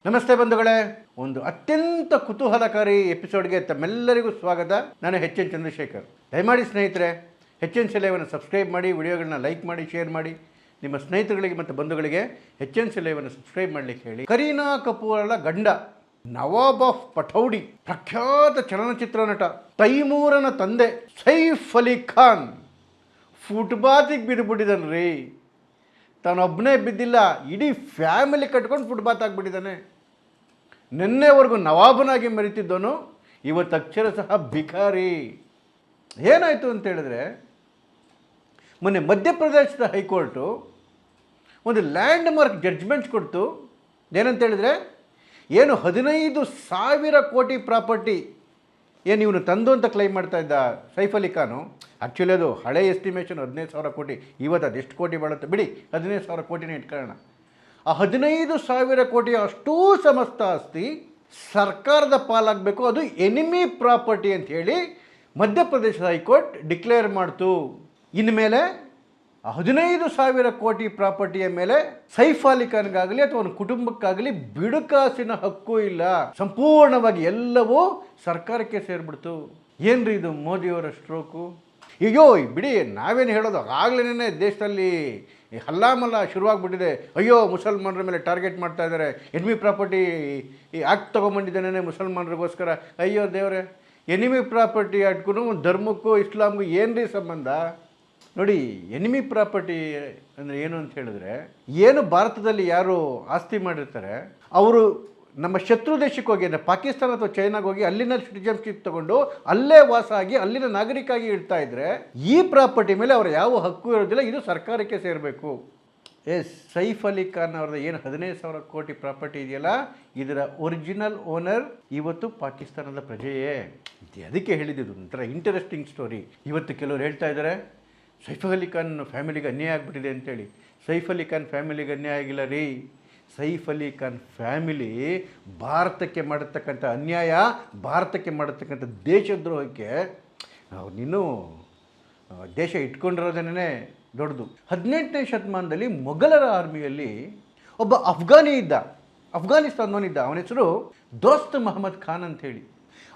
ನಮಸ್ತೆ ಬಂಧುಗಳೇ, ಒಂದು ಅತ್ಯಂತ ಕುತೂಹಲಕಾರಿ ಎಪಿಸೋಡ್ಗೆ ತಮ್ಮೆಲ್ಲರಿಗೂ ಸ್ವಾಗತ. ನಾನು ಎನ್ ಚಂದ್ರಶೇಖರ್. ದಯಮಾಡಿ ಸ್ನೇಹಿತರೆ, ಎನ್ ಸೆಲೆವನ್ನು ಸಬ್ಸ್ಕ್ರೈಬ್ ಮಾಡಿ, ವಿಡಿಯೋಗಳನ್ನ ಲೈಕ್ ಮಾಡಿ, ಶೇರ್ ಮಾಡಿ. ನಿಮ್ಮ ಸ್ನೇಹಿತರುಗಳಿಗೆ ಮತ್ತು ಬಂಧುಗಳಿಗೆ ಎನ್ ಸೆಲೆವನ್ನು ಸಬ್ಸ್ಕ್ರೈಬ್ ಮಾಡಲಿಕ್ಕೆ ಹೇಳಿ. ಕರೀನಾ ಕಪೂರಳ ಗಂಡ ನವಾಬ್ ಆಫ್ ಪಠೌಡಿ, ಪ್ರಖ್ಯಾತ ಚಲನಚಿತ್ರ ನಟ, ತೈಮೂರನ ತಂದೆ ಸೈಫ್ ಅಲಿ ಖಾನ್ ಫುಟ್ಬಾತಿಗೆ ಬಿದ್ದುಬಿಟ್ಟಿದ್ದಾನೆ. ತಾನೊಬ್ಬನೇ ಬಿದ್ದಿಲ್ಲ, ಇಡೀ ಫ್ಯಾಮಿಲಿ ಕಟ್ಕೊಂಡು ಫುಟ್ಬಾತ್ ಆಗಿಬಿಟ್ಟಿದ್ದಾನೆ. ನಿನ್ನೆವರೆಗೂ ನವಾಬನಾಗಿ ಮೆರೀತಿದ್ದವನು ಇವತ್ತು ಅಕ್ಷರ ಸಹ ಭಿಕಾರಿ. ಏನಾಯಿತು ಅಂತೇಳಿದ್ರೆ, ಮೊನ್ನೆ ಮಧ್ಯಪ್ರದೇಶದ ಹೈಕೋರ್ಟು ಒಂದು ಲ್ಯಾಂಡ್ ಮಾರ್ಕ್ ಜಡ್ಜ್ಮೆಂಟ್ಸ್ ಕೊಡ್ತು. ಏನಂತೇಳಿದ್ರೆ, ಏನು 15,000 ಕೋಟಿ ಪ್ರಾಪರ್ಟಿ ಏನು ಇವನು ತಂದು ಅಂತ ಕ್ಲೈಮ್ ಮಾಡ್ತಾ ಇದ್ದ ಸೈಫ್ ಅಲಿ ಖಾನು. ಆ್ಯಕ್ಚುಲಿ ಅದು ಹಳೆ ಎಸ್ಟಿಮೇಷನ್ 15,000 ಕೋಟಿ. ಇವತ್ತು ಅದೆಷ್ಟು ಕೋಟಿ ಬಾಳುತ್ತೆ ಬಿಡಿ, 15,000 ಕೋಟಿನೇ ಇಟ್ಕೊಳ್ಳೋಣ. ಆ 15,000 ಕೋಟಿ ಅಷ್ಟೂ ಸಮಸ್ತ ಆಸ್ತಿ ಸರ್ಕಾರದ ಪಾಲಾಗಬೇಕು, ಅದು ಎನಿಮಿ ಪ್ರಾಪರ್ಟಿ ಅಂತ ಹೇಳಿ ಮಧ್ಯಪ್ರದೇಶದ ಹೈಕೋರ್ಟ್ ಡಿಕ್ಲೇರ್ ಮಾಡ್ತು. ಇನ್ಮೇಲೆ ಆ 15,000 ಕೋಟಿ ಪ್ರಾಪರ್ಟಿಯ ಮೇಲೆ ಸೈಫ್ ಅಲಿ ಖಾನ್ಗಾಗಲಿ ಅಥವಾ ಅವನ ಕುಟುಂಬಕ್ಕಾಗಲಿ ಬಿಡುಕಾಸಿನ ಹಕ್ಕು ಇಲ್ಲ. ಸಂಪೂರ್ಣವಾಗಿ ಎಲ್ಲವೂ ಸರ್ಕಾರಕ್ಕೆ ಸೇರಿಬಿಡ್ತು. ಏನ್ರಿ ಇದು ಮೋದಿಯವರ ಸ್ಟ್ರೋಕು? ಅಯ್ಯೋ ಬಿಡಿ, ನಾವೇನು ಹೇಳೋದು, ಆಗಲೇ ದೇಶದಲ್ಲಿ ಹಲ್ಲಾಮಲ್ಲ ಶುರುವಾಗ್ಬಿಟ್ಟಿದೆ. ಅಯ್ಯೋ ಮುಸಲ್ಮಾನರ ಮೇಲೆ ಟಾರ್ಗೆಟ್ ಮಾಡ್ತಾ ಇದ್ದಾರೆ, ಎನಿಮಿ ಪ್ರಾಪರ್ಟಿ ಈ ಆ್ಯಕ್ಟ್ ತೊಗೊಂಬಂದಿದ್ದೇನೆ ಮುಸಲ್ಮಾನರಿಗೋಸ್ಕರ. ಅಯ್ಯೋ ದೇವರೇ, ಎನಿಮಿ ಪ್ರಾಪರ್ಟಿ ಆ್ಯಕ್ಟ್ಗೂ ಧರ್ಮಕ್ಕೂ ಇಸ್ಲಾಮ್ಗೂ ಏನ್ರಿ ಸಂಬಂಧ? ನೋಡಿ, ಎನಿಮಿ ಪ್ರಾಪರ್ಟಿ ಅಂದರೆ ಏನು ಅಂತ ಹೇಳಿದ್ರೆ, ಏನು ಭಾರತದಲ್ಲಿ ಯಾರು ಆಸ್ತಿ ಮಾಡಿರ್ತಾರೆ ಅವರು ನಮ್ಮ ಶತ್ರು ದೇಶಕ್ಕೆ ಹೋಗಿ, ಅಂದರೆ ಪಾಕಿಸ್ತಾನ ಅಥವಾ ಚೈನಾಗೆ ಹೋಗಿ ಅಲ್ಲಿನ ಸಿಟಿಜನ್ಶಿಪ್ ತಗೊಂಡು ಅಲ್ಲೇ ವಾಸ ಆಗಿ ಅಲ್ಲಿನ ನಾಗರಿಕಾಗಿ ಇರ್ತಾ ಇದ್ದರೆ ಈ ಪ್ರಾಪರ್ಟಿ ಮೇಲೆ ಅವರ ಯಾವ ಹಕ್ಕು ಇರೋದಿಲ್ಲ, ಇದು ಸರ್ಕಾರಕ್ಕೆ ಸೇರಬೇಕು. ಸೈಫ್ ಅಲಿ ಖಾನ್ ಅವ್ರದ್ದು ಏನು 15,000 ಕೋಟಿ ಪ್ರಾಪರ್ಟಿ ಇದೆಯಲ್ಲ, ಇದರ ಒರಿಜಿನಲ್ ಓನರ್ ಇವತ್ತು ಪಾಕಿಸ್ತಾನದ ಪ್ರಜೆಯೇ. ಅದಕ್ಕೆ ಹೇಳಿದ್ದು ಒಂಥರ ಇಂಟರೆಸ್ಟಿಂಗ್ ಸ್ಟೋರಿ. ಇವತ್ತು ಕೆಲವರು ಹೇಳ್ತಾ ಇದ್ದಾರೆ ಸೈಫ್ ಅಲಿ ಖಾನ್ ಫ್ಯಾಮಿಲಿಗೆ ಅನ್ಯಾಯ ಆಗಿಬಿಟ್ಟಿದೆ ಅಂತೇಳಿ. ಸೈಫ್ ಅಲಿ ಖಾನ್ ಫ್ಯಾಮಿಲಿಗೆ ಅನ್ಯಾಯ ಆಗಿಲ್ಲ ರೀ. ಸೈಫ್ ಅಲಿ ಖಾನ್ ಫ್ಯಾಮಿಲಿ ಭಾರತಕ್ಕೆ ಮಾಡತಕ್ಕಂಥ ಅನ್ಯಾಯ, ಭಾರತಕ್ಕೆ ಮಾಡತಕ್ಕಂಥ ದೇಶದ್ರೋಹಕ್ಕೆ ನೀನು ದೇಶ ಇಟ್ಕೊಂಡಿರೋದೇನೇ ದೊಡ್ಡದು. 18ನೇ ಶತಮಾನದಲ್ಲಿ ಮೊಘಲರ ಆರ್ಮಿಯಲ್ಲಿ ಒಬ್ಬ ಅಫ್ಘಾನಿ ಇದ್ದ, ಅಫ್ಘಾನಿಸ್ತಾನವನಿದ್ದ. ಅವನ ಹೆಸರು ದೋಸ್ತ್ ಮೊಹಮ್ಮದ್ ಖಾನ್ ಅಂಥೇಳಿ.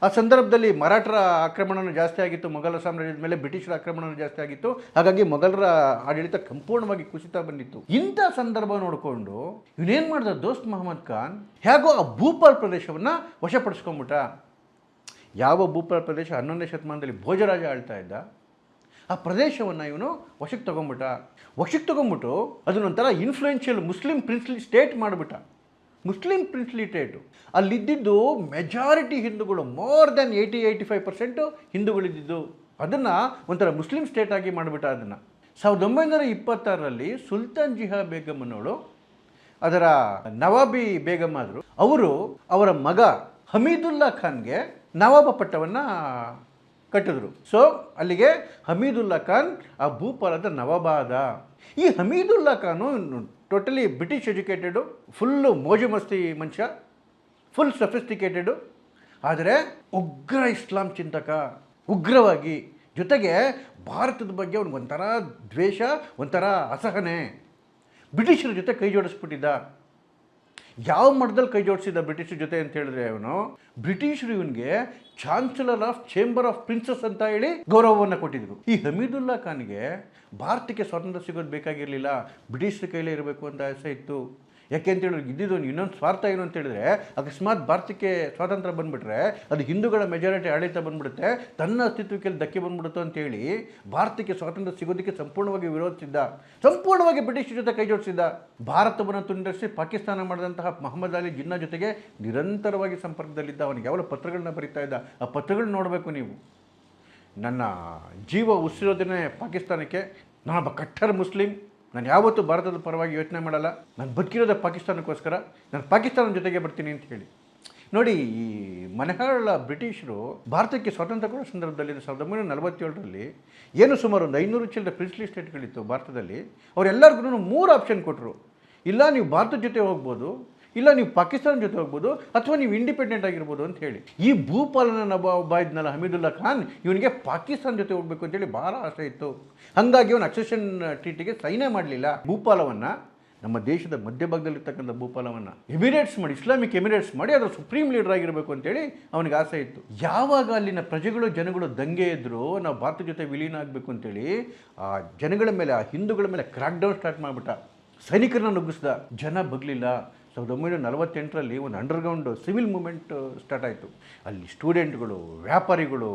ಆ ಸಂದರ್ಭದಲ್ಲಿ ಮರಾಠರ ಆಕ್ರಮಣವೂ ಜಾಸ್ತಿ ಆಗಿತ್ತು, ಮೊಘಲ ಸಾಮ್ರಾಜ್ಯದ ಮೇಲೆ ಬ್ರಿಟಿಷರ ಆಕ್ರಮಣವೂ ಜಾಸ್ತಿ ಆಗಿತ್ತು. ಹಾಗಾಗಿ ಮೊಘಲರ ಆಡಳಿತ ಸಂಪೂರ್ಣವಾಗಿ ಕುಸಿತ ಬಂದಿತ್ತು. ಇಂಥ ಸಂದರ್ಭ ನೋಡಿಕೊಂಡು ಇವನೇನು ಮಾಡ್ದ, ದೋಸ್ತ್ ಮೊಹಮ್ಮದ್ ಖಾನ್ ಹೇಗೋ ಆ ಭೂಪಾಲ್ ಪ್ರದೇಶವನ್ನು ವಶಪಡಿಸ್ಕೊಂಬಿಟ್ಟ. ಯಾವ ಭೂಪಾಲ್ ಪ್ರದೇಶ 11ನೇ ಶತಮಾನದಲ್ಲಿ ಭೋಜರಾಜ ಆಳ್ತಾ ಇದ್ದ, ಆ ಪ್ರದೇಶವನ್ನು ಇವನು ವಶಕ್ಕೆ ತೊಗೊಂಬಿಟ್ಟು ಅದನ್ನೊಂಥರ ಇನ್ಫ್ಲೂಯೆನ್ಷಿಯಲ್ ಮುಸ್ಲಿಂ ಪ್ರಿನ್ಸ್ಲಿ ಸ್ಟೇಟ್ ಮಾಡಿಬಿಟ್ಟ. Muslim princely state. ಅಲ್ಲಿದ್ದಿದ್ದು ಮೆಜಾರಿಟಿ ಹಿಂದೂಗಳು, ಮೋರ್ ದೆನ್ 80-85% ಹಿಂದೂಗಳಿದ್ದಿದ್ದು. ಅದನ್ನು ಒಂಥರ ಮುಸ್ಲಿಂ ಸ್ಟೇಟಾಗಿ ಮಾಡಿಬಿಟ್ಟ. ಅದನ್ನು 1926ರಲ್ಲಿ ಸುಲ್ತಾನ್ ಜಿಹಾ ಬೇಗಮ್ ಅನ್ನೋಳು ಅದರ ನವಾಬಿ ಬೇಗಮ್ ಆದರು. ಅವರು ಅವರ ಮಗ ಹಮೀದುಲ್ಲಾ ಖಾನ್ಗೆ ನವಾಬ ಪಟ್ಟವನ್ನು ಕಟ್ಟಿದ್ರು. ಸೊ ಅಲ್ಲಿಗೆ ಹಮೀದುಲ್ಲಾ ಖಾನ್ ಆ ಭೂಪಾಲದ ನವಾಬ ಆದ. ಈ Hamidullah Khan totally British educated, full ಮೋಜು ಮಸ್ತಿ ಮನುಷ್ಯ, ಫುಲ್ ಸಫಿಸ್ಟಿಕೇಟೆಡು, ಆದರೆ ಉಗ್ರ ಇಸ್ಲಾಂ ಚಿಂತಕ, ಉಗ್ರವಾಗಿ. ಜೊತೆಗೆ ಭಾರತದ ಬಗ್ಗೆ ಒಂಥರ ದ್ವೇಷ, ಒಂಥರ ಅಸಹನೆ. ಬ್ರಿಟಿಷರ ಜೊತೆ ಕೈ ಜೋಡಿಸ್ಬಿಟ್ಟಿದ್ದ. ಯಾವ ಮಟ್ಟದಲ್ಲಿ ಕೈ ಜೋಡಿಸಿದ ಬ್ರಿಟಿಷರ ಜೊತೆ ಅಂತ ಹೇಳಿದ್ರೆ, ಅವನು ಬ್ರಿಟಿಷರು ಇವನಿಗೆ chancellor of chamber of princes ಅಂತ ಹೇಳಿ ಗೌರವವನ್ನು ಕೊಟ್ಟಿದ್ರು. ಈ ಹಮೀದುಲ್ಲಾ ಖಾನ್ಗೆ ಭಾರತಕ್ಕೆ ಸ್ವಾತಂತ್ರ್ಯ ಸಿಗೋದು ಬೇಕಾಗಿರಲಿಲ್ಲ, ಬ್ರಿಟಿಷರ ಕೈಲೇ ಇರಬೇಕು ಅಂತ ಆಸೆ ಇತ್ತು. ಯಾಕೆ ಅಂತೇಳಿದ್ರೆ ಇದ್ದಿದ್ದು ಇನ್ನೊಂದು ಸ್ವಾರ್ಥ ಏನು ಅಂತ ಹೇಳಿದ್ರೆ, ಅಕಸ್ಮಾತ್ ಭಾರತಕ್ಕೆ ಸ್ವಾತಂತ್ರ್ಯ ಬಂದುಬಿಟ್ರೆ ಅದು ಹಿಂದೂಗಳ ಮೆಜಾರಿಟಿ ಆಡಳಿತ ಬಂದ್ಬಿಡುತ್ತೆ, ತನ್ನ ಅಸ್ತಿತ್ವಕ್ಕೆ ಧಕ್ಕೆ ಬಂದ್ಬಿಡುತ್ತೋ ಅಂತೇಳಿ ಭಾರತಕ್ಕೆ ಸ್ವಾತಂತ್ರ್ಯ ಸಿಗೋದಕ್ಕೆ ಸಂಪೂರ್ಣವಾಗಿ ವಿರೋಧಿಸಿದ್ದ, ಸಂಪೂರ್ಣವಾಗಿ ಬ್ರಿಟಿಷರ ಜೊತೆ ಕೈ ಜೋಡಿಸಿದ್ದ. ಭಾರತವನ್ನು ತುಂಡರಿಸಿ ಪಾಕಿಸ್ತಾನ ಮಾಡಿದಂತಹ ಮೊಹಮ್ಮದ್ ಅಲಿ ಜಿನ್ನಾ ಜೊತೆಗೆ ನಿರಂತರವಾಗಿ ಸಂಪರ್ಕದಲ್ಲಿದ್ದ. ಅವನಿಗೆ ಯಾವಲ ಪತ್ರಗಳನ್ನ ಬರೀತಾ ಇದ್ದ. ಆ ಪತ್ರಗಳನ್ನ ನೋಡಬೇಕು ನೀವು. ನನ್ನ ಜೀವ ಉಸಿರೋದನ್ನೇ ಪಾಕಿಸ್ತಾನಕ್ಕೆ, ನಾನೊಬ್ಬ ಕಟ್ಟರ್ ಮುಸ್ಲಿಂ, ನಾನು ಯಾವತ್ತೂ ಭಾರತದ ಪರವಾಗಿ ಯೋಚನೆ ಮಾಡಲ್ಲ, ನಾನು ಬದುಕಿರೋದೇ ಪಾಕಿಸ್ತಾನಕ್ಕೋಸ್ಕರ, ನಾನು ಪಾಕಿಸ್ತಾನದ ಜೊತೆಗೆ ಬರ್ತೀನಿ ಅಂತ ಹೇಳಿ. ನೋಡಿ, ಈ ಮನೆಹಾಳ ಬ್ರಿಟಿಷರು ಭಾರತಕ್ಕೆ ಸ್ವಾತಂತ್ರ್ಯ ಕೊಡೋ ಸಂದರ್ಭದಲ್ಲಿ 1947ರಲ್ಲಿ ಏನು ಸುಮಾರು ಒಂದು 500 ಚಿಲ್ಲರೆ ಪ್ರಿನ್ಸ್ಲಿ ಸ್ಟೇಟ್ಗಳಿತ್ತು ಭಾರತದಲ್ಲಿ. ಅವರೆಲ್ಲರಿಗೂ 3 ಆಪ್ಷನ್ ಕೊಟ್ಟರು. ಇಲ್ಲ ನೀವು ಭಾರತದ ಜೊತೆ ಹೋಗ್ಬೋದು, ಇಲ್ಲ ನೀವು ಪಾಕಿಸ್ತಾನ ಜೊತೆ ಹೋಗ್ಬೋದು, ಅಥವಾ ನೀವು ಇಂಡಿಪೆಂಡೆಂಟ್ ಆಗಿರ್ಬೋದು ಅಂತ ಹೇಳಿ. ಈ ಭೂಪಾಲನ ನವಾಬ ಇದ್ನಲ್ಲ ಹಮೀದುಲ್ಲಾ ಖಾನ್, ಇವನಿಗೆ ಪಾಕಿಸ್ತಾನ ಜೊತೆ ಹೋಗಬೇಕು ಅಂತೇಳಿ ಭಾಳ ಆಸೆ ಇತ್ತು. ಹಾಗಾಗಿ ಅವನು ಅಕ್ಸೆಷನ್ ಟ್ರೀಟಿಗೆ ಸೈನೇ ಮಾಡಲಿಲ್ಲ. ಭೂಪಾಲವನ್ನು ನಮ್ಮ ದೇಶದ ಮಧ್ಯಭಾಗದಲ್ಲಿರ್ತಕ್ಕಂಥ ಭೂಪಾಲವನ್ನು ಎಮಿರೇಟ್ಸ್ ಮಾಡಿ, ಇಸ್ಲಾಮಿಕ್ ಎಮಿರೇಟ್ಸ್ ಮಾಡಿ ಅದರ ಸುಪ್ರೀಂ ಲೀಡರ್ ಆಗಿರಬೇಕು ಅಂತೇಳಿ ಅವನಿಗೆ ಆಸೆ ಇತ್ತು. ಯಾವಾಗ ಅಲ್ಲಿನ ಪ್ರಜೆಗಳು ಜನಗಳು ದಂಗೆ ಇದ್ದರು, ನಾವು ಭಾರತ ಜೊತೆ ವಿಲೀನ ಆಗಬೇಕು ಅಂತೇಳಿ ಆ ಜನಗಳ ಮೇಲೆ, ಆ ಹಿಂದೂಗಳ ಮೇಲೆ ಕ್ರ್ಯಾಕ್ ಡೌನ್ ಸ್ಟಾರ್ಟ್ ಮಾಡಿಬಿಟ್ಟ, ಸೈನಿಕರನ್ನ ನುಗ್ಗಿಸ್ದ. ಜನ ಬಗ್ಲಿಲ್ಲ. 1948ರಲ್ಲಿ ಒಂದು ಅಂಡರ್ಗ್ರೌಂಡ್ ಸಿವಿಲ್ ಮೂಮೆಂಟ್ ಸ್ಟಾರ್ಟ್ ಆಯಿತು. ಅಲ್ಲಿ ಸ್ಟೂಡೆಂಟ್ಗಳು, ವ್ಯಾಪಾರಿಗಳು,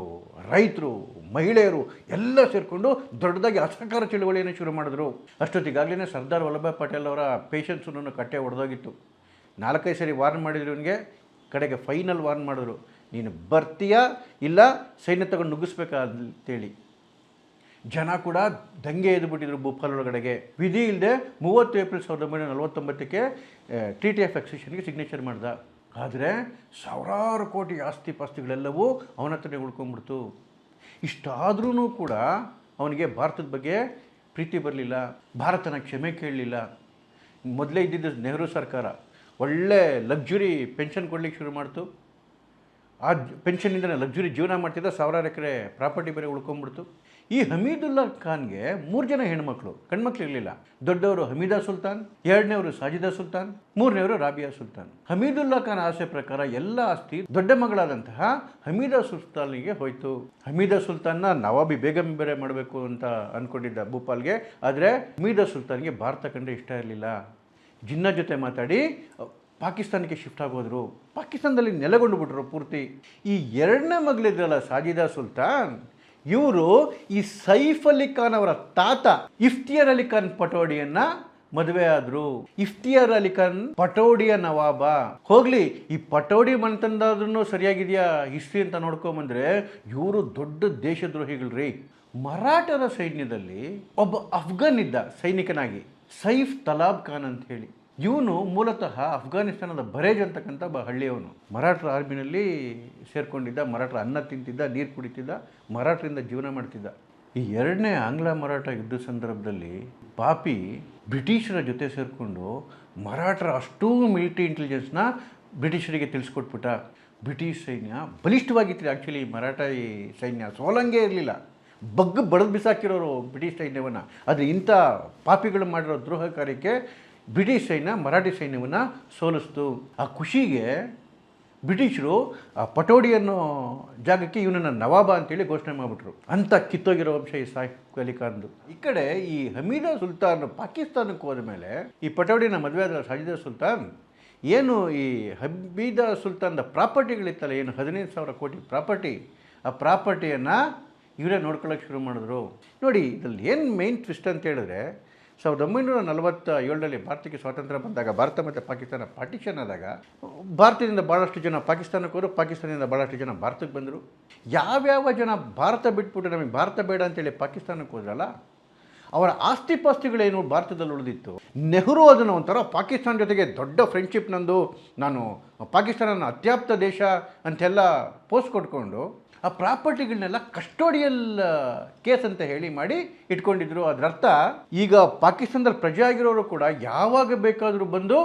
ರೈತರು, ಮಹಿಳೆಯರು ಎಲ್ಲ ಸೇರಿಕೊಂಡು ದೊಡ್ಡದಾಗಿ ಅಸಹಕಾರ ಚಳುವಳಿಯನ್ನು ಶುರು ಮಾಡಿದ್ರು. ಅಷ್ಟೊತ್ತಿಗಾಗಲೇ ಸರ್ದಾರ್ ವಲ್ಲಭಭಾಯ್ ಪಟೇಲ್ ಅವರ ಪೇಷನ್ಸನ್ನು ಕಟ್ಟೆ ಹೊಡೆದೋಗಿತ್ತು. 4-5 ಸರಿ ವಾರ್ನ್ ಮಾಡಿದ್ರು ಇವನಿಗೆ. ಕಡೆಗೆ ಫೈನಲ್ ವಾರ್ನ್ ಮಾಡಿದ್ರು, ನೀನು ಬರ್ತೀಯಾ ಇಲ್ಲ ಸೈನ್ಯ ತಗೊಂಡು ನುಗ್ಗಿಸ್ಬೇಕಾ ಅಂತೇಳಿ. ಜನ ಕೂಡ ದಂಗೆ ಎದ್ದುಬಿಟ್ಟಿದ್ರು ಭೂಪಾಲ್ ಒಳಗಡೆಗೆ. ವಿಧಿ ಇಲ್ಲದೆ 30 ಏಪ್ರಿಲ್ 1949ಕ್ಕೆ ಟ್ರೀಟಿ ಆಫ್ ಎಕ್ಸೆಷನ್ಗೆ ಸಿಗ್ನೇಚರ್ ಮಾಡ್ದ. ಆದರೆ ಸಾವಿರಾರು ಕೋಟಿ ಆಸ್ತಿ ಪಾಸ್ತಿಗಳೆಲ್ಲವೂ ಅವನ ಹತ್ರನೇ ಉಳ್ಕೊಂಡ್ಬಿಡ್ತು. ಇಷ್ಟಾದ್ರೂ ಕೂಡ ಅವನಿಗೆ ಭಾರತದ ಬಗ್ಗೆ ಪ್ರೀತಿ ಬರಲಿಲ್ಲ, ಭಾರತನ ಕ್ಷಮೆ ಕೇಳಲಿಲ್ಲ. ಮೊದಲೇ ಇದ್ದಿದ್ದು ನೆಹರು ಸರ್ಕಾರ ಒಳ್ಳೆ ಲಕ್ಸುರಿ ಪೆನ್ಷನ್ ಕೊಡ್ಲಿಕ್ಕೆ ಶುರು ಮಾಡ್ತು. ಆ ಪೆನ್ಷನ್ನಿಂದ ಲಕ್ಸುರಿ ಜೀವನ ಮಾಡ್ತಿದ್ದ, ಸಾವಿರಾರು ಎಕರೆ ಪ್ರಾಪರ್ಟಿ ಬೇರೆ ಉಳ್ಕೊಂಡ್ಬಿಡ್ತು. ಈ ಹಮೀದುಲ್ಲಾ ಖಾನ್ಗೆ 3 ಜನ ಹೆಣ್ಮಕ್ಳು, ಗಂಡ್ಮಕ್ಳು ಇರಲಿಲ್ಲ. ದೊಡ್ಡವರು ಹಮೀದಾ ಸುಲ್ತಾನ್, ಎರಡನೇವರು ಸಾಜಿದಾ ಸುಲ್ತಾನ್, ಮೂರನೇವರು ರಾಬಿಯಾ ಸುಲ್ತಾನ್. ಹಮೀದುಲ್ಲಾ ಖಾನ್ ಆಸೆ ಪ್ರಕಾರ ಎಲ್ಲ ಆಸ್ತಿ ದೊಡ್ಡ ಮಗಳಾದಂತಹ ಹಮೀದಾ ಸುಲ್ತಾನಿಗೆ ಹೋಯಿತು. ಹಮೀದಾ ಸುಲ್ತಾನ್ನ ನವಾಬಿ ಬೇಗಂ ಬೇರೆ ಮಾಡಬೇಕು ಅಂತ ಅಂದ್ಕೊಂಡಿದ್ದ ಭೂಪಾಲ್ಗೆ. ಆದರೆ ಹಮೀದಾ ಸುಲ್ತಾನ್ಗೆ ಭಾರತ ಕಂಡ್ರೆ ಇಷ್ಟ ಇರಲಿಲ್ಲ. ಜಿನ್ನಾ ಜೊತೆ ಮಾತಾಡಿ ಪಾಕಿಸ್ತಾನಕ್ಕೆ ಶಿಫ್ಟ್ ಆಗೋದ್ರು. ಪಾಕಿಸ್ತಾನದಲ್ಲಿ ನೆಲೆಗೊಂಡು ಬಿಟ್ರು ಪೂರ್ತಿ. ಈ ಎರಡನೇ ಮಗಳಿದ್ರಲ್ಲ ಸಾಜಿದಾ ಸುಲ್ತಾನ್, ಇವರು ಈ ಸೈಫ್ ಅಲಿ ಖಾನ್ ಅವರ ತಾತ ಇಫ್ತಿಯಾರ್ ಅಲಿ ಖಾನ್ ಪಟೋಡಿಯನ್ನ ಮದುವೆ ಆದ್ರು. ಇಫ್ತಿಯಾರ್ ಅಲಿ ಖಾನ್ ಪಟೋಡಿಯ ನವಾಬ. ಹೋಗ್ಲಿ, ಈ ಪಟೋಡಿ ಮನೆತನದಾದ್ರೂ ಸರಿಯಾಗಿದೆಯಾ ಹಿಸ್ಟ್ರಿ ಅಂತ ನೋಡ್ಕೊಂಬಂದ್ರೆ, ಇವರು ದೊಡ್ಡ ದೇಶದ್ರೋಹಿಗಳ್ರಿ. ಮರಾಠರ ಸೈನ್ಯದಲ್ಲಿ ಒಬ್ಬ ಅಫ್ಘಾನ್ ಇದ್ದ ಸೈನಿಕನಾಗಿ, ಸೈಫ್ ತಲಾಬ್ ಖಾನ್ ಅಂತ ಹೇಳಿ. ಇವನು ಮೂಲತಃ ಅಫ್ಘಾನಿಸ್ತಾನದ ಬರೇಜ್ ಅಂತಕ್ಕಂಥ ಹಳ್ಳಿಯವನು. ಮರಾಠರ ಆರ್ಮಿನಲ್ಲಿ ಸೇರ್ಕೊಂಡಿದ್ದ, ಮರಾಠರ ಅನ್ನ ತಿಂತಿದ್ದ, ನೀರು ಕುಡಿತಿದ್ದ, ಮರಾಠರಿಂದ ಜೀವನ ಮಾಡ್ತಿದ್ದ. ಈ ಎರಡನೇ ಆಂಗ್ಲ ಮರಾಠ ಯುದ್ಧ ಸಂದರ್ಭದಲ್ಲಿ ಪಾಪಿ ಬ್ರಿಟಿಷರ ಜೊತೆ ಸೇರಿಕೊಂಡು ಮರಾಠರ ಅಷ್ಟೂ ಮಿಲಿಟರಿ ಇಂಟೆಲಿಜೆನ್ಸ್ನ ಬ್ರಿಟಿಷರಿಗೆ ತಿಳಿಸ್ಕೊಟ್ಬಿಟ್ಟ. ಬ್ರಿಟಿಷ್ ಸೈನ್ಯ ಬಲಿಷ್ಠವಾಗಿತ್ತು. ಆ್ಯಕ್ಚುಲಿ ಮರಾಠ ಸೈನ್ಯ ಸೋಲಂಗೇ ಇರಲಿಲ್ಲ, ಬಡದು ಬಿಸಾಕಿರೋರು ಬ್ರಿಟಿಷ್ ಸೈನ್ಯವನ್ನು. ಆದರೆ ಇಂಥ ಪಾಪಿಗಳು ಮಾಡಿರೋ ದ್ರೋಹ ಕಾರ್ಯಕ್ಕೆ ಬ್ರಿಟಿಷ್ ಸೈನ್ಯ ಮರಾಠಿ ಸೈನ್ಯವನ್ನು ಸೋಲಿಸ್ತು. ಆ ಖುಷಿಗೆ ಬ್ರಿಟಿಷರು ಆ ಪಟೋಡಿ ಅನ್ನೋ ಜಾಗಕ್ಕೆ ಇವನನ್ನು ನವಾಬ ಅಂತೇಳಿ ಘೋಷಣೆ ಮಾಡಿಬಿಟ್ರು. ಅಂಥ ಕಿತ್ತೋಗಿರೋ ವಂಶ ಈ ಸೈಫ್ ಅಲಿ ಖಾನ್ದು. ಈ ಕಡೆ ಈ ಹಮೀದಾ ಸುಲ್ತಾನ್ ಪಾಕಿಸ್ತಾನಕ್ಕೆ ಹೋದ ಮೇಲೆ ಈ ಪಟೋಡಿನ ಮದುವೆ ಆದ ಸಾಜಿದಾ ಸುಲ್ತಾನ್ ಏನು ಈ ಹಮೀದಾ ಸುಲ್ತಾನ್ದ ಪ್ರಾಪರ್ಟಿಗಳಿತ್ತಲ್ಲ, ಏನು 15,000 ಕೋಟಿ ಪ್ರಾಪರ್ಟಿ, ಆ ಪ್ರಾಪರ್ಟಿಯನ್ನು ಇವರೇ ನೋಡ್ಕೊಳ್ಳೋಕೆ ಶುರು ಮಾಡಿದ್ರು. ನೋಡಿ, ಇದರಲ್ಲಿ ಏನು ಮೇನ್ ಟ್ವಿಸ್ಟ್ ಅಂತ ಹೇಳಿದ್ರೆ, 1947ರಲ್ಲಿ ಭಾರತಕ್ಕೆ ಸ್ವಾತಂತ್ರ್ಯ ಬಂದಾಗ, ಭಾರತ ಮತ್ತು ಪಾಕಿಸ್ತಾನ ಪಾರ್ಟಿಷನ್ ಆದಾಗ, ಭಾರತದಿಂದ ಭಾಳಷ್ಟು ಜನ ಪಾಕಿಸ್ತಾನಕ್ಕೆ ಹೋದರು, ಪಾಕಿಸ್ತಾನದಿಂದ ಭಾಳಷ್ಟು ಜನ ಭಾರತಕ್ಕೆ ಬಂದರು. ಯಾವ್ಯಾವ ಜನ ಭಾರತ ಬಿಟ್ಬಿಟ್ಟು ನಮಗೆ ಭಾರತ ಬೇಡ ಅಂತೇಳಿ ಪಾಕಿಸ್ತಾನಕ್ಕೆ ಹೋದ್ರಲ್ಲ, ಅವರ ಆಸ್ತಿ ಪಾಸ್ತಿಗಳೇನು ಭಾರತದಲ್ಲಿ ಉಳಿದಿತ್ತು. ನೆಹರು ಅದನ್ನು ಒಂಥರ ಪಾಕಿಸ್ತಾನ ಜೊತೆಗೆ ದೊಡ್ಡ ಫ್ರೆಂಡ್ಶಿಪ್ ನಂದು, ನಾನು ಪಾಕಿಸ್ತಾನನ ಅತ್ಯಾಪ್ತ ದೇಶ ಅಂತೆಲ್ಲ ಪೋಸ್ಟ್ ಕೊಟ್ಕೊಂಡು ಆ ಪ್ರಾಪರ್ಟಿಗಳನ್ನೆಲ್ಲ ಕಸ್ಟೋಡಿಯಲ್ ಕೇಸ್ ಅಂತ ಹೇಳಿ ಮಾಡಿ ಇಟ್ಕೊಂಡಿದ್ರು. ಅದರರ್ಥ ಈಗ ಪಾಕಿಸ್ತಾನದಲ್ಲಿ ಪ್ರಜೆ ಆಗಿರೋರು ಕೂಡ ಯಾವಾಗ ಬೇಕಾದರೂ ಬಂದು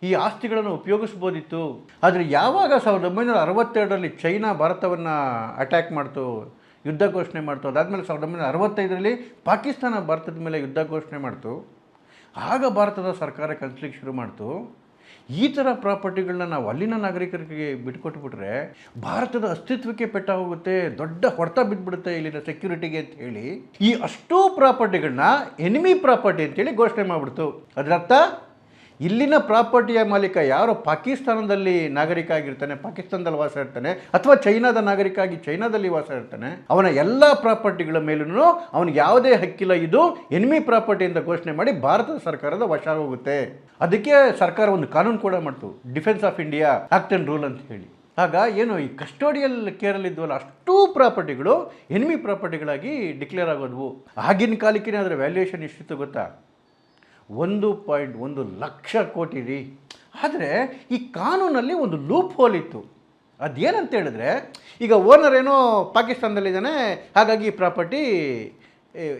ಈ ಆಸ್ತಿಗಳನ್ನು ಉಪಯೋಗಿಸ್ಬೋದಿತ್ತು. ಆದರೆ ಯಾವಾಗ 1962ರಲ್ಲಿ ಚೈನಾ ಭಾರತವನ್ನು ಅಟ್ಯಾಕ್ ಮಾಡ್ತು, ಯುದ್ಧ ಘೋಷಣೆ ಮಾಡ್ತು, ಅದಾದಮೇಲೆ 1965ರಲ್ಲಿ ಪಾಕಿಸ್ತಾನ ಭಾರತದ ಮೇಲೆ ಯುದ್ಧ ಘೋಷಣೆ ಮಾಡ್ತು, ಆಗ ಭಾರತದ ಸರ್ಕಾರ ಕಲಿಸ್ಲಿಕ್ಕೆ ಶುರು ಮಾಡ್ತು. ಈ ಥರ ಪ್ರಾಪರ್ಟಿಗಳನ್ನ ನಾವು ಅಲ್ಲಿನ ನಾಗರಿಕರಿಗೆ ಬಿಟ್ಕೊಟ್ಬಿಟ್ರೆ ಭಾರತದ ಅಸ್ತಿತ್ವಕ್ಕೆ ಪೆಟ್ಟ ಹೋಗುತ್ತೆ, ದೊಡ್ಡ ಹೊಡೆತ ಬಿದ್ದುಬಿಡುತ್ತೆ ಇಲ್ಲಿನ ಸೆಕ್ಯೂರಿಟಿಗೆ ಅಂತ ಹೇಳಿ ಈ ಅಷ್ಟೂ ಪ್ರಾಪರ್ಟಿಗಳನ್ನ ಎನಿಮಿ ಪ್ರಾಪರ್ಟಿ ಅಂತೇಳಿ ಘೋಷಣೆ ಮಾಡಿಬಿಡ್ತು. ಅದರರ್ಥ ಇಲ್ಲಿನ ಪ್ರಾಪರ್ಟಿಯ ಮಾಲೀಕ ಯಾರು ಪಾಕಿಸ್ತಾನದಲ್ಲಿ ನಾಗರಿಕ ಆಗಿರ್ತಾನೆ, ಪಾಕಿಸ್ತಾನದಲ್ಲಿ ವಾಸ ಇರ್ತಾನೆ, ಅಥವಾ ಚೈನಾದ ನಾಗರಿಕ ಆಗಿ ಚೈನಾದಲ್ಲಿ ವಾಸ ಇರ್ತಾನೆ, ಅವನ ಎಲ್ಲ ಪ್ರಾಪರ್ಟಿಗಳ ಮೇಲೂ ಅವನಿಗೆ ಯಾವುದೇ ಹಕ್ಕಿಲ್ಲ, ಇದು ಎನಿಮಿ ಪ್ರಾಪರ್ಟಿ ಅಂತ ಘೋಷಣೆ ಮಾಡಿ ಭಾರತದ ಸರ್ಕಾರದ ವಶ ಹೋಗುತ್ತೆ. ಅದಕ್ಕೆ ಸರ್ಕಾರ ಒಂದು ಕಾನೂನು ಕೂಡ ಮಾಡ್ತು, defence of India act and rule ಅಂತ ಹೇಳಿ. ಆಗ ಏನು ಈ ಕಸ್ಟೋಡಿಯಲ್ ಕೇರಲ್ಲಿ ಇದ್ವಲ್ಲ ಅಷ್ಟೂ ಪ್ರಾಪರ್ಟಿಗಳು ಎನಿಮಿ ಪ್ರಾಪರ್ಟಿಗಳಾಗಿ ಡಿಕ್ಲೇರ್ ಆಗೋದ್ವು. ಆಗಿನ ಕಾಲಕ್ಕೆ ಅದರ ವ್ಯಾಲ್ಯೂಯೇಷನ್ ಎಷ್ಟಿತ್ತು ಗೊತ್ತಾ? 1.1 ಲಕ್ಷ ಕೋಟಿ ರೀ. ಆದರೆ ಈ ಕಾನೂನಲ್ಲಿ ಒಂದು ಲೂಪ್ ಹೋಲ್ ಇತ್ತು. ಅದೇನಂತ ಹೇಳಿದ್ರೆ, ಈಗ ಓನರ್ ಏನೋ ಪಾಕಿಸ್ತಾನದಲ್ಲಿದ್ದಾನೆ, ಹಾಗಾಗಿ ಈ ಪ್ರಾಪರ್ಟಿ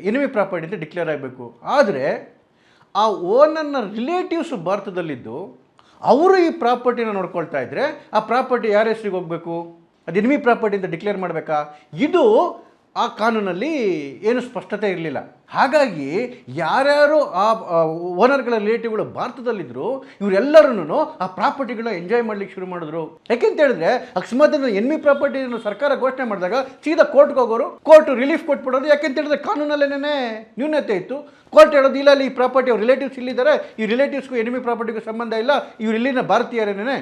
ಎನಿಮಿ ಪ್ರಾಪರ್ಟಿ ಅಂತ ಡಿಕ್ಲೇರ್ ಆಗಬೇಕು. ಆದರೆ ಆ ಓನರ್ನ ರಿಲೇಟಿವ್ಸ್ ಭಾರತದಲ್ಲಿದ್ದು ಅವರು ಈ ಪ್ರಾಪರ್ಟಿನ ನೋಡ್ಕೊಳ್ತಾ ಇದ್ದರೆ ಆ ಪ್ರಾಪರ್ಟಿ ಯಾರ ಹೆಸರಿಗೆ ಹೋಗಬೇಕು? ಅದು ಎನಿಮಿ ಪ್ರಾಪರ್ಟಿ ಅಂತ ಡಿಕ್ಲೇರ್ ಮಾಡಬೇಕಾ? ಇದು ಆ ಕಾನೂನಲ್ಲಿ ಏನು ಸ್ಪಷ್ಟತೆ ಇರಲಿಲ್ಲ. ಹಾಗಾಗಿ ಯಾರ್ಯಾರು ಆ ಓನರ್ಗಳ ರಿಲೇಟಿವ್ಗಳು ಭಾರತದಲ್ಲಿದ್ದರು ಇವರೆಲ್ಲರೂ ಆ ಪ್ರಾಪರ್ಟಿಗಳನ್ನ ಎಂಜಾಯ್ ಮಾಡ್ಲಿಕ್ಕೆ ಶುರು ಮಾಡಿದ್ರು. ಯಾಕೆಂತ ಹೇಳಿದ್ರೆ ಅಕಸ್ಮಾತ್ ಎನ್ಮಿ ಪ್ರಾಪರ್ಟಿಯನ್ನು ಸರ್ಕಾರ ಘೋಷಣೆ ಮಾಡಿದಾಗ ಸೀದಾ ಕೋರ್ಟ್ಗೆ ಹೋಗೋರು, ಕೋರ್ಟ್ ರಿಲೀಫ್ ಕೊಟ್ಬಿಡೋದು. ಯಾಕೆಂತ ಹೇಳಿದ್ರೆ ಕಾನೂನಲ್ಲೇನೇ ನ್ಯೂನತೆ ಇತ್ತು. ಕೋರ್ಟ್ ಹೇಳೋದು ಇಲ್ಲ, ಅಲ್ಲಿ ಈ ಪ್ರಾಪರ್ಟಿ ಅವ್ರ ರಿಲೇಟಿವ್ಸ್ ಇಲ್ಲಿದ್ದಾರೆ, ಈ ರಿಲೇಟಿವ್ಸ್ಗೂ ಎನಿಮಿ ಪ್ರಾಪರ್ಟಿಗೂ ಸಂಬಂಧ ಇಲ್ಲ, ಇವ್ರು ಇಲ್ಲಿನ ಭಾರತೀಯರೇನೇ,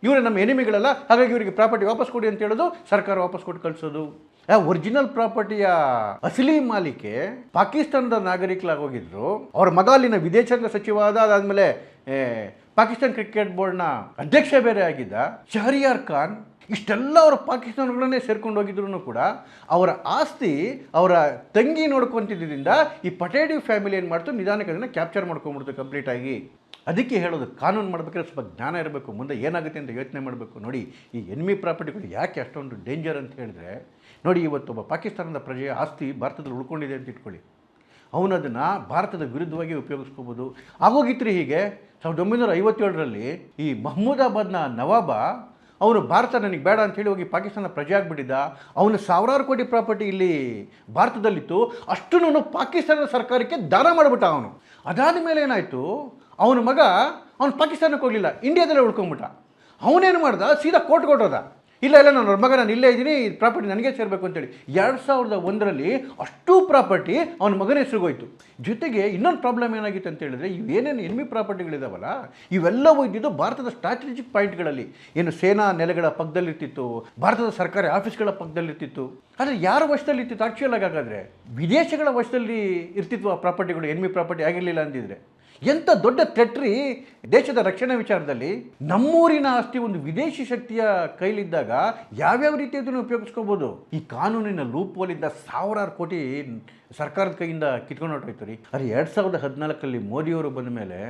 ಇವರೇ ನಮ್ಮ ಎನಿಮಿಗಳಲ್ಲ, ಹಾಗಾಗಿ ಇವರಿಗೆ ಪ್ರಾಪರ್ಟಿ ವಾಪಸ್ ಕೊಡಿ ಅಂತ ಹೇಳೋದು, ಸರ್ಕಾರ ವಾಪಸ್ ಕೊಟ್ಟು ಕಳಿಸೋದು. ಆ ಒರಿಜಿನಲ್ ಪ್ರಾಪರ್ಟಿಯ ಅಸಲಿ ಮಾಲಿಕೆ ಪಾಕಿಸ್ತಾನದ ನಾಗರಿಕರಾಗೋಗಿದ್ರು. ಅವ್ರ ಮಗ ಅಲ್ಲಿನ ವಿದೇಶಾಂಗ ಸಚಿವ ಅದಾದಮೇಲೆ ಪಾಕಿಸ್ತಾನ ಕ್ರಿಕೆಟ್ ಬೋರ್ಡ್ನ ಅಧ್ಯಕ್ಷ ಬೇರೆ ಆಗಿದ್ದ ಶಹರಿಯಾರ್ ಖಾನ್. ಇಷ್ಟೆಲ್ಲ ಅವರ ಪಾಕಿಸ್ತಾನಗಳನ್ನೇ ಸೇರ್ಕೊಂಡು ಹೋಗಿದ್ರು ಕೂಡ ಅವರ ಆಸ್ತಿ ಅವರ ತಂಗಿ ನೋಡ್ಕೊತಿದ್ದರಿಂದ ಈ ಪಟೇಡಿ ಫ್ಯಾಮಿಲಿ ಏನು ಮಾಡ್ತು, ನಿಧಾನಕ್ಕೆ ಅದನ್ನು ಕ್ಯಾಪ್ಚರ್ ಮಾಡ್ಕೊಂಡ್ಬಿಡ್ತು ಕಂಪ್ಲೀಟಾಗಿ. ಅದಕ್ಕೆ ಹೇಳೋದು, ಕಾನೂನು ಮಾಡಬೇಕಾದ್ರೆ ಸ್ವಲ್ಪ ಜ್ಞಾನ ಇರಬೇಕು, ಮುಂದೆ ಏನಾಗುತ್ತೆ ಅಂತ ಯೋಚನೆ ಮಾಡಬೇಕು. ನೋಡಿ, ಈ ಎನಿಮಿ ಪ್ರಾಪರ್ಟಿಗಳು ಯಾಕೆ ಅಷ್ಟೊಂದು ಡೇಂಜರ್ ಅಂತ ಹೇಳಿದ್ರೆ, ನೋಡಿ ಇವತ್ತೊಬ್ಬ ಪಾಕಿಸ್ತಾನದ ಪ್ರಜೆಯ ಆಸ್ತಿ ಭಾರತದಲ್ಲಿ ಉಳ್ಕೊಂಡಿದೆ ಅಂತ ಇಟ್ಕೊಳ್ಳಿ, ಅವನದನ್ನು ಭಾರತದ ವಿರುದ್ಧವಾಗಿ ಉಪಯೋಗಿಸ್ಕೋಬೋದು. ಆಗೋಗಿತ್ತು ಹೀಗೆ 1957ರಲ್ಲಿ ಈ ಮಹಮೂದಾಬಾದ್ನ ನವಾಬ ಅವನು ಭಾರತ ನನಗೆ ಬೇಡ ಅಂಥೇಳಿ ಹೋಗಿ ಪಾಕಿಸ್ತಾನ ಪ್ರಜೆ ಆಗಿಬಿಟ್ಟಿದ್ದ. ಅವನು ಸಾವಿರಾರು ಕೋಟಿ ಪ್ರಾಪರ್ಟಿ ಇಲ್ಲಿ ಭಾರತದಲ್ಲಿತ್ತು, ಅಷ್ಟನ್ನು ಪಾಕಿಸ್ತಾನದ ಸರ್ಕಾರಕ್ಕೆ ದಾನ ಮಾಡಿಬಿಟ್ಟ ಅವನು. ಅದಾದ ಮೇಲೆ ಏನಾಯಿತು, ಅವನ ಮಗ ಅವನು ಪಾಕಿಸ್ತಾನಕ್ಕೆ ಹೋಗಲಿಲ್ಲ, ಇಂಡಿಯಾದಲ್ಲೇ ಉಳ್ಕೊಂಬಿಟ್ಟ. ಅವನೇನು ಮಾಡ್ದ, ಸೀದಾ ಕೋರ್ಟ್ಗೆ ಹೊರಟೋದ. ಇಲ್ಲ ನನ್ನ ಮಗ ನಾನು ಇಲ್ಲೇ ಇದ್ದೀನಿ, ಈ ಪ್ರಾಪರ್ಟಿ ನನಗೆ ಸೇರಬೇಕು ಅಂತೇಳಿ 2001ರಲ್ಲಿ ಅಷ್ಟು ಪ್ರಾಪರ್ಟಿ ಅವನ ಮಗನ ಹೆಸರಿಗೋಯ್ತು. ಜೊತೆಗೆ ಇನ್ನೊಂದು ಪ್ರಾಬ್ಲಮ್ ಏನಾಗಿತ್ತು ಅಂತ ಹೇಳಿದ್ರೆ, ಇವೇನೇನು ಎನಿಮಿ ಪ್ರಾಪರ್ಟಿಗಳಿದಾವಲ್ಲ ಇವೆಲ್ಲವೂ ಇದ್ದಿದ್ದು ಭಾರತದ ಸ್ಟ್ರಾಟಜಿಕ್ ಪಾಯಿಂಟ್ಗಳಲ್ಲಿ, ಏನು ಸೇನಾ ನೆಲೆಗಳ ಪಕ್ಕದಲ್ಲಿರ್ತಿತ್ತು, ಭಾರತದ ಸರ್ಕಾರಿ ಆಫೀಸ್ಗಳ ಪಕ್ಕದಲ್ಲಿರ್ತಿತ್ತು. ಆದರೆ ಯಾರ ವಶದಲ್ಲಿ ಇರ್ತಿತ್ತು ಆಕ್ಚುಯಲ್ ಆಗಿ? ಹಾಗಾದರೆ ವಿದೇಶಗಳ ವಶದಲ್ಲಿ ಇರ್ತಿತ್ತು ಆ ಪ್ರಾಪರ್ಟಿಗಳು, ಎನಿಮಿ ಪ್ರಾಪರ್ಟಿ ಆಗಿರಲಿಲ್ಲ ಅಂದಿದ್ರೆ. ಎಂಥ ದೊಡ್ಡ ಥ್ರೆಟ್ರಿ ದೇಶದ ರಕ್ಷಣೆ ವಿಚಾರದಲ್ಲಿ. ನಮ್ಮೂರಿನ ಆಸ್ತಿ ಒಂದು ವಿದೇಶಿ ಶಕ್ತಿಯ ಕೈಲಿದ್ದಾಗ ಯಾವ್ಯಾವ ರೀತಿ ಅದನ್ನು ಉಪಯೋಗಿಸ್ಕೋಬೋದು. ಈ ಕಾನೂನಿನ ಲೂಪ್ ಹೋಲಿಂದ ಸಾವಿರಾರು ಕೋಟಿ ಸರ್ಕಾರದ ಕೈಯಿಂದ ಕಿತ್ಕೊಂಡು ಹೊರಟೋಯ್ತು ರೀ. ಆದರೆ 2014ರಲ್ಲಿ ಮೋದಿಯವರು ಬಂದ ಮೇಲೆ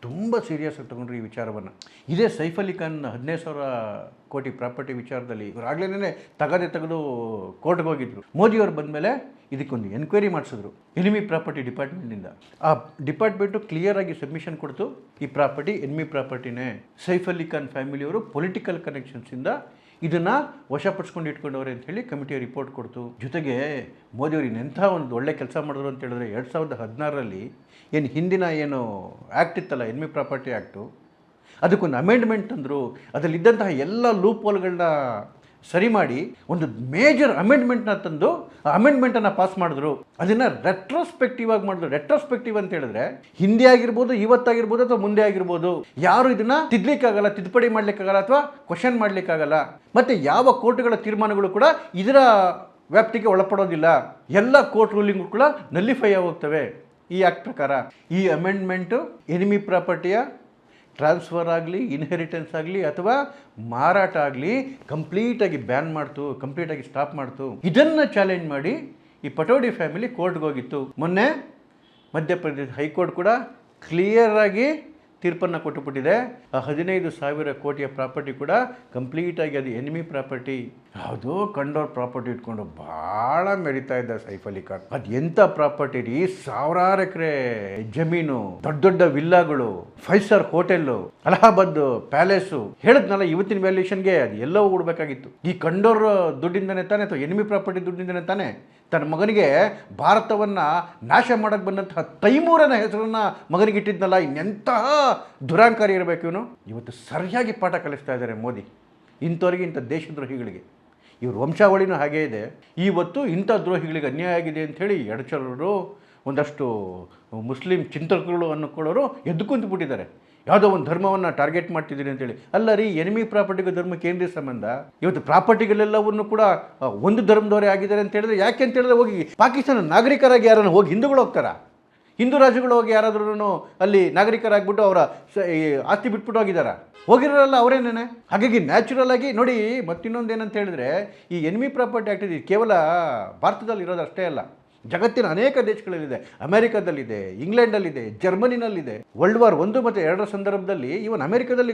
ತುಂಬ ಸೀರಿಯಸ್ ಆಗಿ ತಗೊಂಡ್ರು ಈ ವಿಚಾರವನ್ನು. ಇದೇ ಸೈಫ್ ಅಲಿ ಖಾನ್ 15,000 ಕೋಟಿ ಪ್ರಾಪರ್ಟಿ ವಿಚಾರದಲ್ಲಿ ಇವರಾಗಲೇ ತೆಗೆದು ಕೋರ್ಟ್ಗೆ ಹೋಗಿದ್ರು. ಮೋದಿಯವರು ಬಂದ ಮೇಲೆ ಇದಕ್ಕೊಂದು ಎನ್ಕ್ವೈರಿ ಮಾಡಿಸಿದ್ರು ಎನಿಮಿ ಪ್ರಾಪರ್ಟಿ ಡಿಪಾರ್ಟ್ಮೆಂಟಿಂದ. ಆ ಡಿಪಾರ್ಟ್ಮೆಂಟು ಕ್ಲಿಯರ್ ಆಗಿ ಸಬ್ಮಿಷನ್ ಕೊಡ್ತು, ಈ ಪ್ರಾಪರ್ಟಿ ಎನಿಮಿ ಪ್ರಾಪರ್ಟಿನೇ. ಸೈಫ್ ಅಲಿ ಖಾನ್ ಫ್ಯಾಮಿಲಿಯವರು ಪೊಲಿಟಿಕಲ್ ಕನೆಕ್ಷನ್ಸಿಂದ ಇದನ್ನು ವಶಪಡಿಸ್ಕೊಂಡು ಇಟ್ಕೊಂಡವ್ರೆ ಅಂತ ಹೇಳಿ ಕಮಿಟಿ ರಿಪೋರ್ಟ್ ಕೊಡ್ತು. ಜೊತೆಗೆ ಮೋದಿಯವರು ಇನ್ನೆಂಥ ಒಂದು ಒಳ್ಳೆ ಕೆಲಸ ಮಾಡಿದ್ರು ಅಂತ ಹೇಳಿದ್ರೆ, 2016ರಲ್ಲಿ ಏನು ಹಿಂದಿನ ಏನು ಆ್ಯಕ್ಟ್ ಇತ್ತಲ್ಲ, ಎನಿಮಿ ಪ್ರಾಪರ್ಟಿ ಆ್ಯಕ್ಟು, ಅದಕ್ಕೊಂದು ಅಮೆಂಡ್ಮೆಂಟ್ ತಂದರು. ಅದರಲ್ಲಿದ್ದಂತಹ ಎಲ್ಲ ಲೂಪ್ ಹೋಲ್ಗಳನ್ನ ಸರಿ ಮಾಡಿ ಒಂದು ಮೇಜರ್ ಅಮೆಂಡ್ಮೆಂಟ್ನ ತಂದು ಆ ಅಮೆಂಡ್ಮೆಂಟನ್ನು ಪಾಸ್ ಮಾಡಿದ್ರು. ಅದನ್ನು ರೆಟ್ರೋಸ್ಪೆಕ್ಟಿವ್ ಆಗಿ ಮಾಡಿದ್ರು. ರೆಟ್ರೋಸ್ಪೆಕ್ಟಿವ್ ಅಂತ ಹೇಳಿದ್ರೆ ಹಿಂದೆ ಆಗಿರ್ಬೋದು, ಇವತ್ತಾಗಿರ್ಬೋದು, ಅಥವಾ ಮುಂದೆ ಆಗಿರ್ಬೋದು, ಯಾರು ಇದನ್ನು ತಿದ್ದಲಿಕ್ಕಾಗಲ್ಲ, ತಿದ್ದುಪಡಿ ಮಾಡಲಿಕ್ಕಾಗಲ್ಲ, ಅಥವಾ ಕ್ವಶನ್ ಮಾಡಲಿಕ್ಕಾಗಲ್ಲ. ಮತ್ತು ಯಾವ ಕೋರ್ಟ್ಗಳ ತೀರ್ಮಾನಗಳು ಕೂಡ ಇದರ ವ್ಯಾಪ್ತಿಗೆ ಒಳಪಡೋದಿಲ್ಲ. ಎಲ್ಲ ಕೋರ್ಟ್ ರೂಲಿಂಗು ಕೂಡ ನಲ್ಲಿಫೈ ಆಗೋಗ್ತವೆ ಈ ಆ್ಯಕ್ಟ್ ಪ್ರಕಾರ. ಈ ಅಮೆಂಡ್ಮೆಂಟು ಎನಿಮಿ ಪ್ರಾಪರ್ಟಿಯ ಟ್ರಾನ್ಸ್ಫರ್ ಆಗಲಿ, ಇನ್ಹೆರಿಟೆನ್ಸ್ ಆಗಲಿ, ಅಥವಾ ಮಾರಾಟ ಆಗಲಿ ಕಂಪ್ಲೀಟಾಗಿ ಬ್ಯಾನ್ ಮಾಡ್ತು, ಕಂಪ್ಲೀಟಾಗಿ ಸ್ಟಾಪ್ ಮಾಡ್ತು. ಇದನ್ನು ಚಾಲೆಂಜ್ ಮಾಡಿ ಈ ಪಟೋಡಿ ಫ್ಯಾಮಿಲಿ ಕೋರ್ಟ್ಗೆ ಹೋಗಿತ್ತು. ಮೊನ್ನೆ ಮಧ್ಯಪ್ರದೇಶ ಹೈಕೋರ್ಟ್ ಕೂಡ ಕ್ಲಿಯರಾಗಿ ತೀರ್ಪನ್ನು ಕೊಟ್ಟುಬಿಟ್ಟಿದೆ. ಆ 15,000 ಕೋಟಿಯ ಪ್ರಾಪರ್ಟಿ ಕೂಡ ಕಂಪ್ಲೀಟಾಗಿ ಅದು ಎನಿಮಿ ಪ್ರಾಪರ್ಟಿ. ಯಾವುದೋ ಕಂಡೋರ್ ಪ್ರಾಪರ್ಟಿ ಇಟ್ಕೊಂಡು ಭಾಳ ಮೆರಿತಾ ಇದ್ದ ಸೈಫ್ ಅಲಿ ಖಾನ್. ಅದು ಎಂಥ ಪ್ರಾಪರ್ಟಿ ರೀ, ಸಾವಿರಾರು ಎಕರೆ ಜಮೀನು, ದೊಡ್ಡ ದೊಡ್ಡ ವಿಲ್ಲಾಗಳು, 5 ಸ್ಟಾರ್ ಹೋಟೆಲ್ಲು, ಅಲಹಾಬಾದ್ ಪ್ಯಾಲೇಸು. ಹೇಳಿದ್ನಲ್ಲ, ಇವತ್ತಿನ ವ್ಯಾಲ್ಯೂಷನ್ಗೆ ಅದು ಎಲ್ಲವೂ ಕೊಡಬೇಕಾಗಿತ್ತು. ಈ ಕಂಡೋರ್ ದುಡ್ಡಿಂದನೇ ತಾನೆ, ಅಥವಾ ಎನಿಮಿ ಪ್ರಾಪರ್ಟಿ ದುಡ್ಡಿಂದನೇ ತಾನೆ ತನ್ನ ಮಗನಿಗೆ ಭಾರತವನ್ನು ನಾಶ ಮಾಡೋಕ್ಕೆ ಬಂದಂತಹ ತೈಮೂರನ ಹೆಸರನ್ನು ಮಗನಿಗೆ ಇಟ್ಟಿದ್ನಲ್ಲ. ಇನ್ನೆಂತಹ ದುರಾಂಕಾರಿ ಇರಬೇಕು ಇವನು. ಇವತ್ತು ಸರಿಯಾಗಿ ಪಾಠ ಕಲಿಸ್ತಾ ಇದ್ದಾರೆ ಮೋದಿ ಇಂಥವ್ರಿಗೆ, ಇಂಥ ದೇಶದ್ರೋಹಿಗಳಿಗೆ. ಇವ್ರ ವಂಶಾವಳಿನೂ ಹಾಗೇ ಇದೆ. ಇವತ್ತು ಇಂಥ ದ್ರೋಹಿಗಳಿಗೆ ಅನ್ಯಾಯ ಆಗಿದೆ ಅಂಥೇಳಿ ಎಡಚರರು, ಒಂದಷ್ಟು ಮುಸ್ಲಿಂ ಚಿಂತಕಗಳು ಅನ್ನೋಕೊಳ್ಳೋರು ಎದ್ದು ಕುಂತುಬಿಟ್ಟಿದ್ದಾರೆ. ಯಾವುದೋ ಒಂದು ಧರ್ಮವನ್ನು ಟಾರ್ಗೆಟ್ ಮಾಡ್ತಿದ್ದೀನಿ ಅಂತೇಳಿ. ಅಲ್ಲ ರೀ, ಎನಿಮಿ ಪ್ರಾಪರ್ಟಿಗೂ ಧರ್ಮಕ್ಕೆ ಏನ್ರಿ ಸಂಬಂಧ? ಇವತ್ತು ಪ್ರಾಪರ್ಟಿಗಳೆಲ್ಲವನ್ನು ಕೂಡ ಒಂದು ಧರ್ಮದವರೇ ಆಗಿದ್ದಾರೆ ಅಂತ ಹೇಳಿದ್ರೆ, ಯಾಕೆ ಅಂತ ಹೇಳಿದ್ರೆ, ಹೋಗಿ ಪಾಕಿಸ್ತಾನ ನಾಗರಿಕರಾಗಿ ಯಾರನ್ನು ಹೋಗಿ ಹಿಂದೂಗಳು ಹೋಗ್ತಾರಾ? ಹಿಂದೂ ರಾಜ್ಯಗಳು ಹೋಗಿ ಯಾರಾದ್ರೂ ಅಲ್ಲಿ ನಾಗರಿಕರಾಗ್ಬಿಟ್ಟು ಅವರ ಆಸ್ತಿ ಬಿಟ್ಬಿಟ್ಟು ಹೋಗಿದ್ದಾರಾ? ಹೋಗಿರೋಲ್ಲ ಅವರೇನೇನೆ. ಹಾಗಾಗಿ ನ್ಯಾಚುರಲ್ ಆಗಿ ನೋಡಿ. ಮತ್ತಿನ್ನೊಂದು ಏನಂತ ಹೇಳಿದ್ರೆ, ಈ ಎನಿಮಿ ಪ್ರಾಪರ್ಟಿ ಆ್ಯಕ್ಟ್ ಇದು ಕೇವಲ ಭಾರತದಲ್ಲಿ ಇರೋದು ಅಷ್ಟೇ ಅಲ್ಲ, ಜಗತ್ತಿನ ಅನೇಕ ದೇಶಗಳಲ್ಲಿದೆ. ಅಮೆರಿಕದಲ್ಲಿದೆ, ಇಂಗ್ಲೆಂಡಲ್ಲಿದೆ, ಜರ್ಮನಿನಲ್ಲಿದೆ. ವರ್ಲ್ಡ್ ವಾರ್ 1 ಮತ್ತು 2 ಸಂದರ್ಭದಲ್ಲಿ ಇವನ್ ಅಮೆರಿಕದಲ್ಲಿ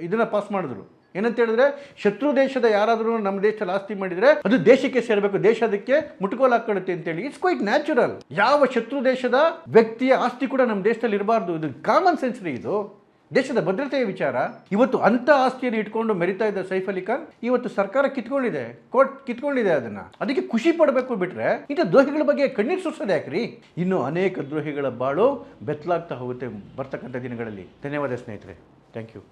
ಇದನ್ನು ಪಾಸ್ ಮಾಡಿದ್ರು. ಏನಂತ ಹೇಳಿದ್ರೆ, ಶತ್ರು ದೇಶದ ಯಾರಾದರೂ ನಮ್ಮ ದೇಶದಲ್ಲಿ ಆಸ್ತಿ ಮಾಡಿದರೆ ಅದು ದೇಶಕ್ಕೆ ಸೇರಬೇಕು, ದೇಶ ಅದಕ್ಕೆ ಮುಟ್ಕೋಲು ಹಾಕೊಳ್ಳುತ್ತೆ ಅಂತೇಳಿ. It's quite natural. ಯಾವ ಶತ್ರು ದೇಶದ ವ್ಯಕ್ತಿಯ ಆಸ್ತಿ ಕೂಡ ನಮ್ಮ ದೇಶದಲ್ಲಿ ಇರಬಾರ್ದು. ಇದು ಕಾಮನ್ ಸೆನ್ಸ್ ರೀ. ಇದು ದೇಶದ ಭದ್ರತೆಯ ವಿಚಾರ. ಇವತ್ತು ಅಂಥ ಆಸ್ತಿಯನ್ನು ಇಟ್ಕೊಂಡು ಮೆರಿತಾ ಇದ್ದ ಸೈಫ್ ಅಲಿ ಖಾನ್ ಇವತ್ತು ಸರ್ಕಾರ ಕಿತ್ಕೊಂಡಿದೆ, ಕೋರ್ಟ್ ಕಿತ್ಕೊಂಡಿದೆ. ಅದಕ್ಕೆ ಖುಷಿ ಪಡಬೇಕು ಬಿಟ್ರೆ ಇಂಥ ದ್ರೋಹಿಗಳ ಬಗ್ಗೆ ಕಣ್ಣೀರು ಸುರಿಸೋದು ಯಾಕ್ರಿ? ಇನ್ನು ಅನೇಕ ದ್ರೋಹಿಗಳ ಬಾಳು ಬೆತ್ತಲಾಗ್ತಾ ಹೋಗುತ್ತೆ ಬರ್ತಕ್ಕಂಥ ದಿನಗಳಲ್ಲಿ. ಧನ್ಯವಾದ ಸ್ನೇಹಿತರೆ. Thank you.